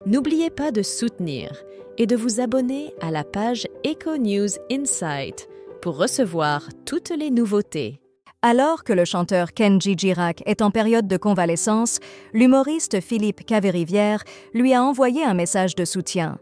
N'oubliez pas de soutenir et de vous abonner à la page Echo News Insight pour recevoir toutes les nouveautés. Alors que le chanteur Kenji Girac est en période de convalescence, l'humoriste Philippe Caverivière lui a envoyé un message de soutien.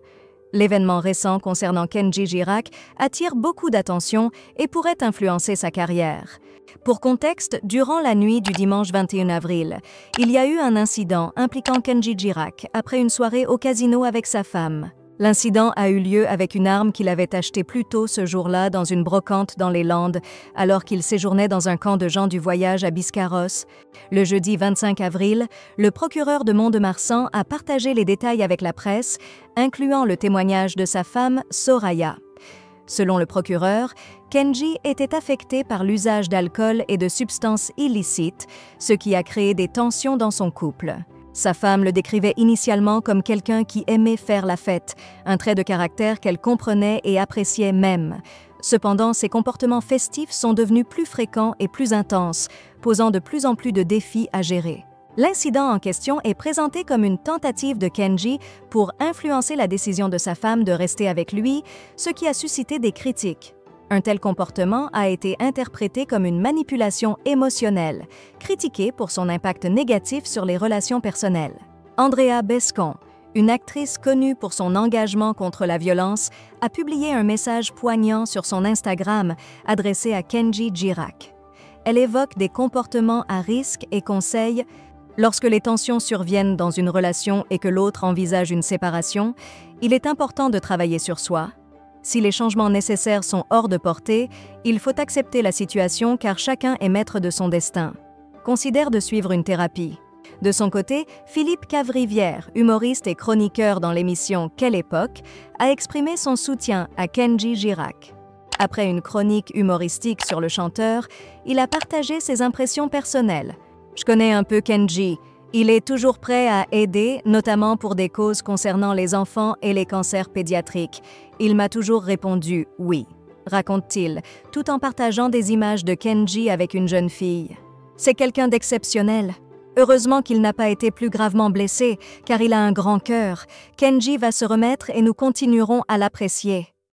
L'événement récent concernant Kenji Girac attire beaucoup d'attention et pourrait influencer sa carrière. Pour contexte, durant la nuit du dimanche 21 avril, il y a eu un incident impliquant Kenji Girac après une soirée au casino avec sa femme. L'incident a eu lieu avec une arme qu'il avait achetée plus tôt ce jour-là dans une brocante dans les Landes, alors qu'il séjournait dans un camp de gens du voyage à Biscarrosse. Le jeudi 25 avril, le procureur de Mont-de-Marsan a partagé les détails avec la presse, incluant le témoignage de sa femme, Soraya. Selon le procureur, Kenji était affecté par l'usage d'alcool et de substances illicites, ce qui a créé des tensions dans son couple. Sa femme le décrivait initialement comme quelqu'un qui aimait faire la fête, un trait de caractère qu'elle comprenait et appréciait même. Cependant, ses comportements festifs sont devenus plus fréquents et plus intenses, posant de plus en plus de défis à gérer. L'incident en question est présenté comme une tentative de Kenji pour influencer la décision de sa femme de rester avec lui, ce qui a suscité des critiques. Un tel comportement a été interprété comme une manipulation émotionnelle, critiqué pour son impact négatif sur les relations personnelles. Andrea Bescon, une actrice connue pour son engagement contre la violence, a publié un message poignant sur son Instagram adressé à Kenji Girac. Elle évoque des comportements à risque et conseille « Lorsque les tensions surviennent dans une relation et que l'autre envisage une séparation, il est important de travailler sur soi. Si les changements nécessaires sont hors de portée, il faut accepter la situation car chacun est maître de son destin. Considère de suivre une thérapie. » De son côté, Philippe Caverivière, humoriste et chroniqueur dans l'émission Quelle époque, a exprimé son soutien à Kenji Girac. Après une chronique humoristique sur le chanteur, il a partagé ses impressions personnelles. « Je connais un peu Kenji. Il est toujours prêt à aider, notamment pour des causes concernant les enfants et les cancers pédiatriques. Il m'a toujours répondu « oui », raconte-t-il, tout en partageant des images de Kenji avec une jeune fille. C'est quelqu'un d'exceptionnel. Heureusement qu'il n'a pas été plus gravement blessé, car il a un grand cœur. Kenji va se remettre et nous continuerons à l'apprécier.